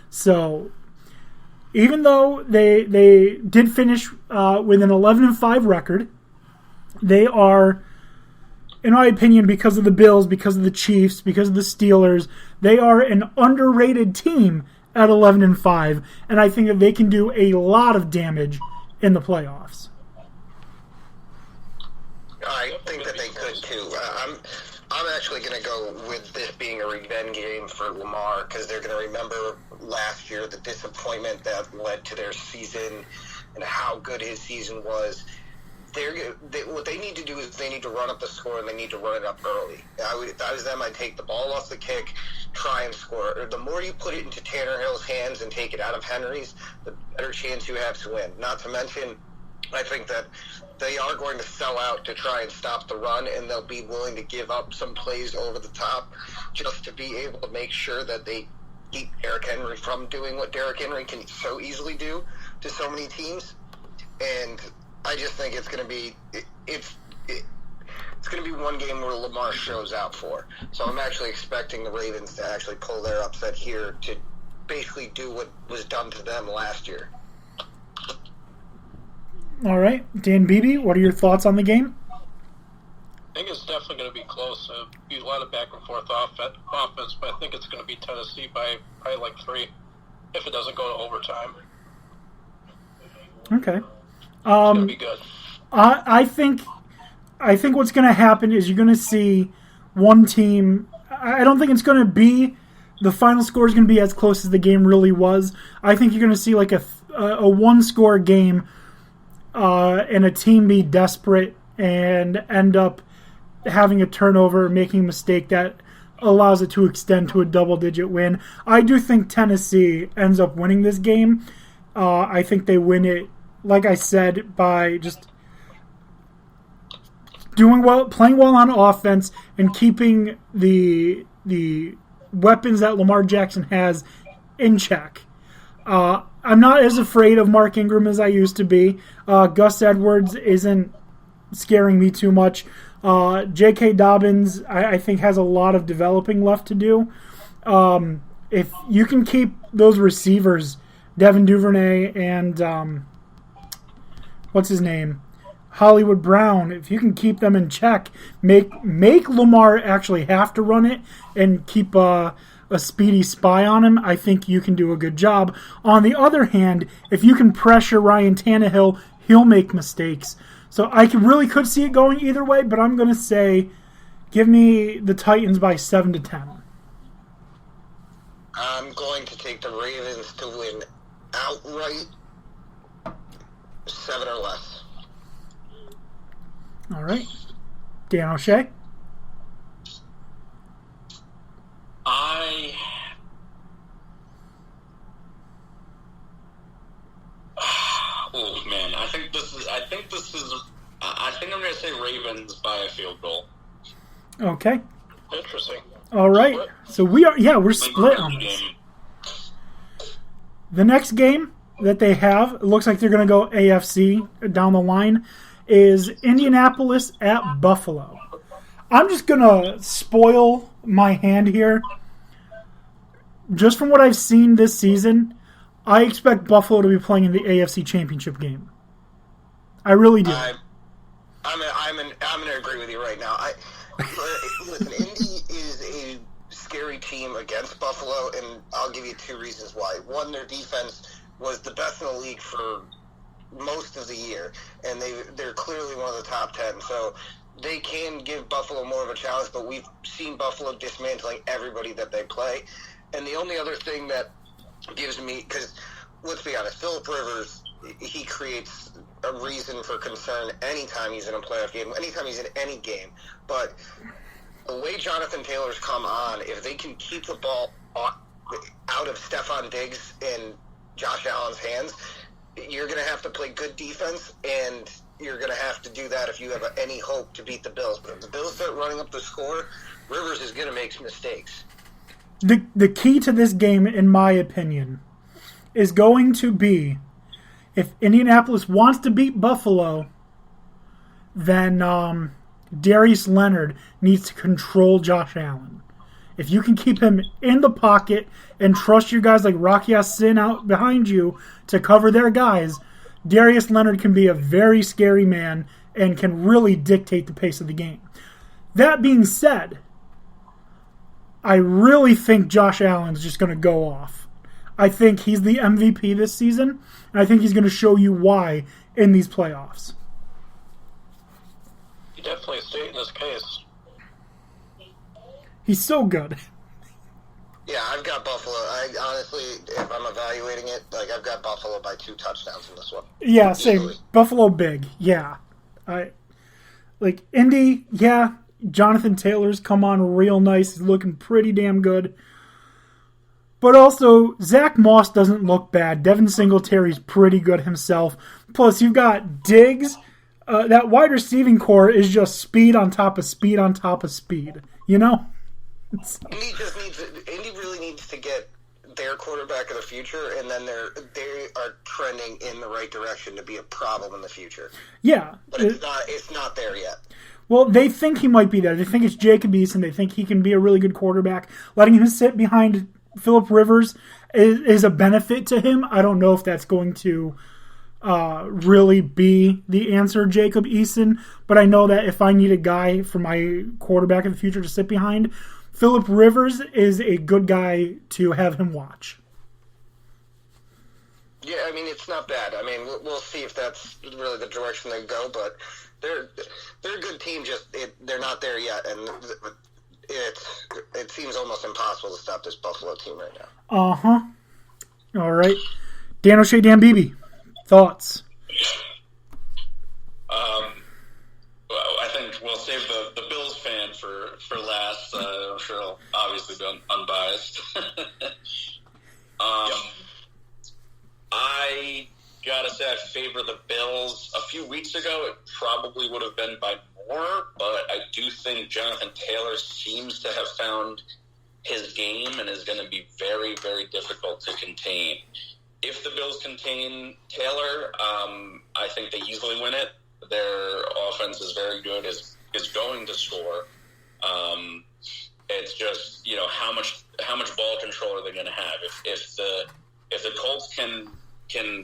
So even though they did finish with an 11-5 record, they are, in my opinion, because of the Bills, because of the Chiefs, because of the Steelers, they are an underrated team at 11-5, and I think that they can do a lot of damage in the playoffs. I think that they could too. I'm actually going to go with this being a revenge game for Lamar because they're going to remember last year the disappointment that led to their season and how good his season was. What they need to do is they need to run up the score and they need to run it up early. If I was them, I'd take the ball off the kick, try and score. Or the more you put it into Tannehill's hands and take it out of Henry's, the better chance you have to win. Not to mention, I think that they are going to sell out to try and stop the run, and they'll be willing to give up some plays over the top just to be able to make sure that they keep Derrick Henry from doing what Derrick Henry can so easily do to so many teams. And I just think it's going to be it's going to be one game where Lamar shows out for. So I'm actually expecting the Ravens to actually pull their upset here to basically do what was done to them last year. All right, Dan Beebe, what are your thoughts on the game? I think it's definitely going to be close. It'll be a lot of back and forth offense, but I think it's going to be Tennessee by probably like 3 if it doesn't go to overtime. Okay. It's going to be good. I think what's going to happen is you're going to see one team. I don't think it's going to be the final score is going to be as close as the game really was. I think you're going to see like a one-score game and a team be desperate and end up having a turnover, making a mistake that allows it to extend to a double-digit win. I do think Tennessee ends up winning this game. I think they win it, like I said, by just doing well, playing well on offense, and keeping the weapons that Lamar Jackson has in check. I'm not as afraid of Mark Ingram as I used to be. Gus Edwards isn't scaring me too much. J.K. Dobbins, I think, has a lot of developing left to do. If you can keep those receivers, Devin Duvernay and what's his name, Hollywood Brown, if you can keep them in check, make Lamar actually have to run it and keep a speedy spy on him, I think you can do a good job. On the other hand, if you can pressure Ryan Tannehill, he'll make mistakes. So I really could see it going either way, but I'm going to say give me the Titans by 7-10. I'm going to take the Ravens to win outright 7 or less. All right. Dan O'Shea? Oh man, I think I'm going to say Ravens by a field goal. Okay. Interesting. All right. So we're split on this. The next game that they have, it looks like they're going to go AFC down the line, is Indianapolis at Buffalo. I'm just going to spoil my hand here. Just from what I've seen this season, I expect Buffalo to be playing in the AFC Championship game. I really do. I'm going to agree with you right now. Listen, Indy is a scary team against Buffalo, and I'll give you 2 reasons why. One, their defense was the best in the league for most of the year, and they're clearly one of the top 10. So they can give Buffalo more of a challenge, but we've seen Buffalo dismantling everybody that they play. And the only other thing that gives me, because let's be honest, Phillip Rivers, he creates a reason for concern anytime he's in a playoff game, anytime he's in any game. But the way Jonathan Taylor's come on, if they can keep the ball out of Stephon Diggs and Josh Allen's hands, you're going to have to play good defense, and you're going to have to do that if you have any hope to beat the Bills. But if the Bills start running up the score, Rivers is going to make some mistakes. The key to this game, in my opinion, is going to be if Indianapolis wants to beat Buffalo, then Darius Leonard needs to control Josh Allen. If you can keep him in the pocket and trust your guys like Rocky Ya-Sin out behind you to cover their guys, Darius Leonard can be a very scary man and can really dictate the pace of the game. That being said, I really think Josh Allen's just going to go off. I think he's the MVP this season, and I think he's going to show you why in these playoffs. He definitely stated his case. He's so good. Yeah, I've got Buffalo. I honestly, if I'm evaluating it, like I've got Buffalo by 2 touchdowns in this one. Yeah, same. Easily. Buffalo big. Yeah. Like Indy, yeah, Jonathan Taylor's come on real nice. He's looking pretty damn good. But also, Zach Moss doesn't look bad. Devin Singletary's pretty good himself. Plus, you've got Diggs. That wide receiving core is just speed on top of speed on top of speed. You know? Indy really needs to get their quarterback of the future, and then they are trending in the right direction to be a problem in the future. Yeah. But it's not there yet. Well, they think he might be there. They think it's Jacob Eason. They think he can be a really good quarterback. Letting him sit behind Phillip Rivers is a benefit to him. I don't know if that's going to really be the answer, Jacob Eason. But I know that if I need a guy for my quarterback of the future to sit behind, Phillip Rivers is a good guy to have him watch. Yeah, I mean, it's not bad. I mean, we'll see if that's really the direction they go, but they're a good team. Just they're not there yet, and it seems almost impossible to stop this Buffalo team right now. All right, Dan O'Shea, Dan Beebe, thoughts? Well, I think we'll save the Bills fan for last. I'm sure I'll obviously be unbiased. I gotta say I favor the Bills. A few weeks ago, it probably would have been by more, but I do think Jonathan Taylor seems to have found his game and is going to be very, very difficult to contain. If the Bills contain Taylor, I think they easily win it. Their offense is very good, is going to score. It's just, how much ball control are they going to have? If the Colts can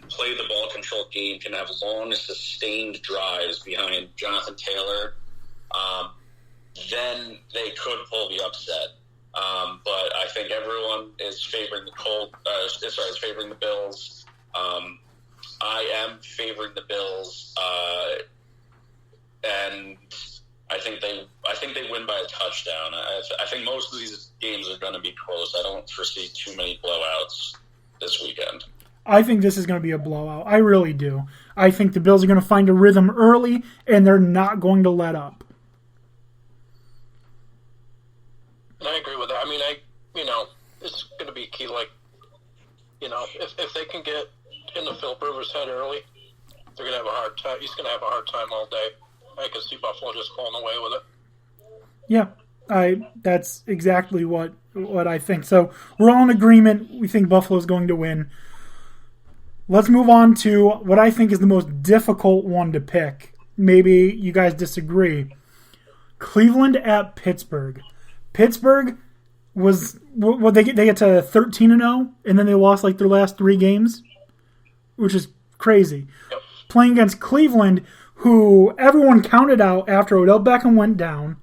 play the ball control game, can have long, sustained drives behind Jonathan Taylor, then they could pull the upset. But I think everyone is favoring the Bills. I am favoring the Bills, and I think they win by a touchdown. I think most of these games are going to be close. I don't foresee too many blowouts this weekend. I think this is going to be a blowout. I really do. I think the Bills are going to find a rhythm early, and they're not going to let up. I agree with that. I mean, it's going to be key. Like, if they can get into Phillip Rivers' head early, they're going to have a hard time. He's going to have a hard time all day. I can see Buffalo just pulling away with it. Yeah, that's exactly what I think. So we're all in agreement. We think Buffalo's going to win. Let's move on to what I think is the most difficult one to pick. Maybe you guys disagree. Cleveland at Pittsburgh. Pittsburgh was they get to 13-0, and then they lost like their last 3 games, which is crazy. Yep. Playing against Cleveland, who everyone counted out after Odell Beckham went down,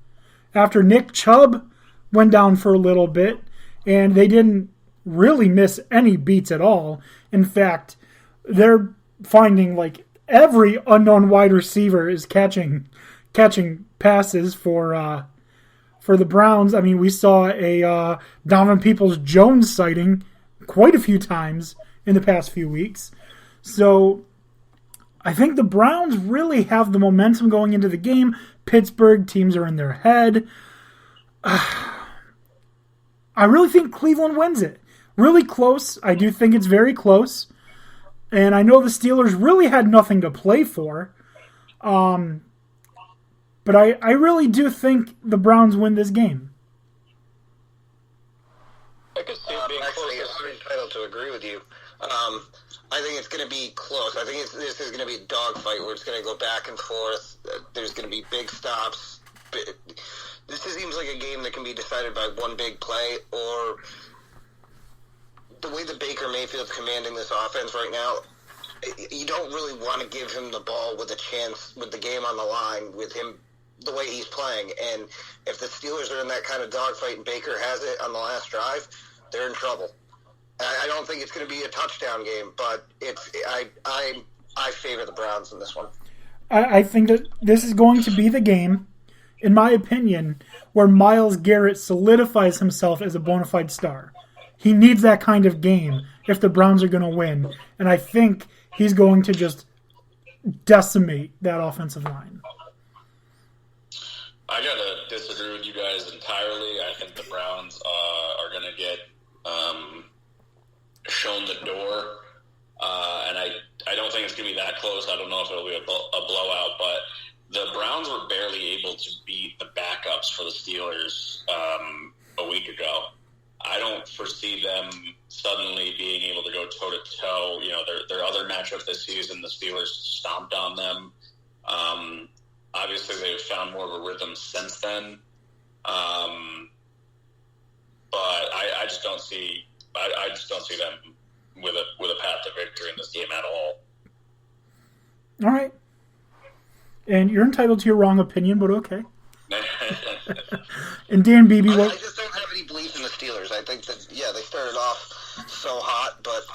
after Nick Chubb went down for a little bit, and they didn't really miss any beats at all. In fact, they're finding like every unknown wide receiver is catching passes for the Browns. I mean, we saw a Donovan Peoples-Jones sighting quite a few times in the past few weeks. So I think the Browns really have the momentum going into the game. Pittsburgh teams are in their head. I really think Cleveland wins it. Really close. I do think it's very close. And I know the Steelers really had nothing to play for. But I really do think the Browns win this game. I could see it being Actually, close. I'm entitled to agree with you. I think it's going to be close. I think this is going to be a dogfight where it's going to go back and forth. There's going to be big stops. This seems like a game that can be decided by one big play, or the way that Baker Mayfield's commanding this offense right now, you don't really want to give him the ball with a chance, with the game on the line, with him the way he's playing. And if the Steelers are in that kind of dogfight and Baker has it on the last drive, they're in trouble. I don't think it's going to be a touchdown game, but I favor the Browns in this one. I think that this is going to be the game, in my opinion, where Myles Garrett solidifies himself as a bona fide star. He needs that kind of game if the Browns are going to win, and I think he's going to just decimate that offensive line. I got to disagree with you guys entirely. I think the Browns are going to get shown the door. And I don't think it's going to be that close. I don't know if it'll be a blowout, but the Browns were barely able to beat the backups for the Steelers a week ago. I don't foresee them suddenly being able to go toe-to-toe. You know, their other matchup this season, the Steelers stomped on them. Obviously, they've found more of a rhythm since then. But I just don't see them with a path to victory in this game at all. All right. And you're entitled to your wrong opinion, but okay. And Dan Beebe, I just don't have any belief in the Steelers. I think that, they started off so hot, but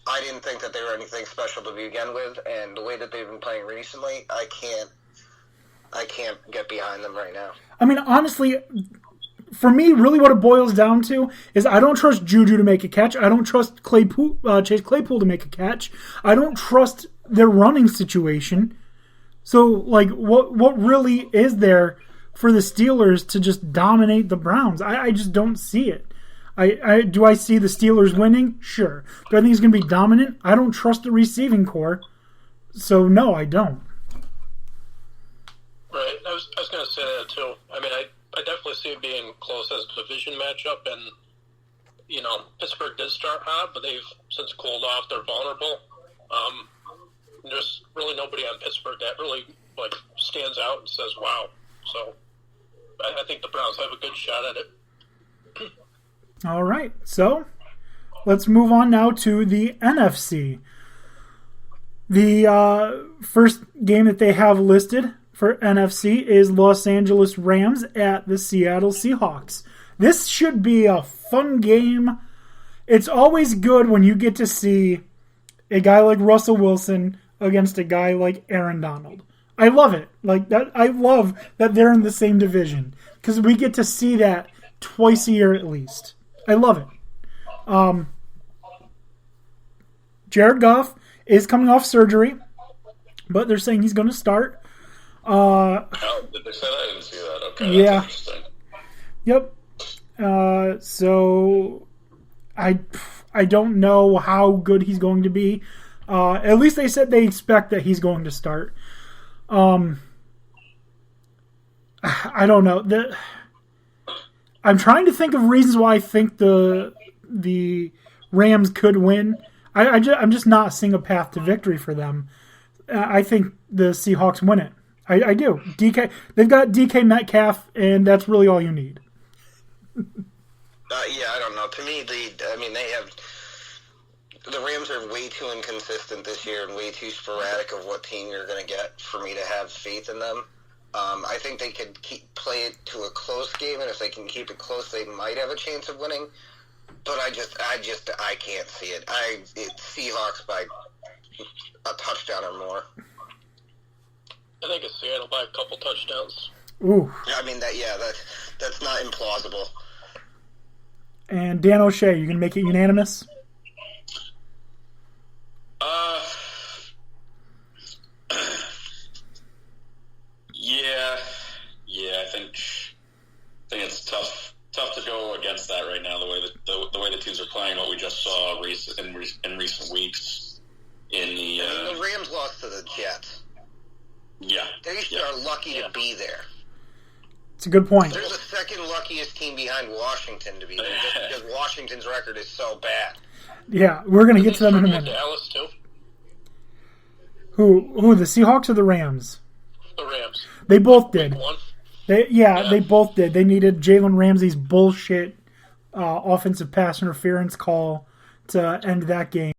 I didn't think that they were anything special to begin with, and the way that they've been playing recently, I can't get behind them right now. I mean, honestly, for me, really what it boils down to is I don't trust Juju to make a catch. I don't trust Chase Claypool to make a catch. I don't trust their running situation. So, like, what really is there for the Steelers to just dominate the Browns? I just don't see it. Do I see the Steelers winning? Sure. Do I think it's going to be dominant? I don't trust the receiving core. So, no, I don't. Right. I was going to say that, too. I mean, I definitely see it being close as a division matchup, and, Pittsburgh did start hot, but they've since cooled off. They're vulnerable. There's really nobody on Pittsburgh that really, stands out and says, wow. So I think the Browns have a good shot at it. All right. So let's move on now to the NFC. The first game that they have listed for NFC is Los Angeles Rams at the Seattle Seahawks. This should be a fun game. It's always good when you get to see a guy like Russell Wilson against a guy like Aaron Donald. I love it. Like that. I love that they're in the same division because we get to see that twice a year at least. I love it. Jared Goff is coming off surgery, but they're saying he's going to start. Oh, did they say that? I didn't see that. Okay, yeah. That's interesting. Yep. So I don't know how good he's going to be. At least they said they expect that he's going to start. I don't know. I'm trying to think of reasons why I think the Rams could win. I'm just not seeing a path to victory for them. I think the Seahawks win it. I do. They've got DK Metcalf, and that's really all you need. I don't know. To me, they have the Rams are way too inconsistent this year and way too sporadic of what team you're going to get for me to have faith in them. I think they could play it to a close game, and if they can keep it close, they might have a chance of winning. But I can't see it. It's Seahawks by a touchdown or more. I think it's Seattle by a couple touchdowns. Ooh. I mean that's not implausible. And Dan O'Shea, you gonna make it unanimous? Yeah. I think it's tough to go against that right now. The way the teams are playing, what we just saw in recent weeks. The Rams lost to the Jets. Yeah, they are lucky to be there. It's a good point. They're the second luckiest team behind Washington to be there, just because Washington's record is so bad. Yeah, we're gonna get to them in a minute. Dallas too. Who? The Seahawks or the Rams? The Rams. They both did. They both did. They needed Jalen Ramsey's bullshit offensive pass interference call to end that game.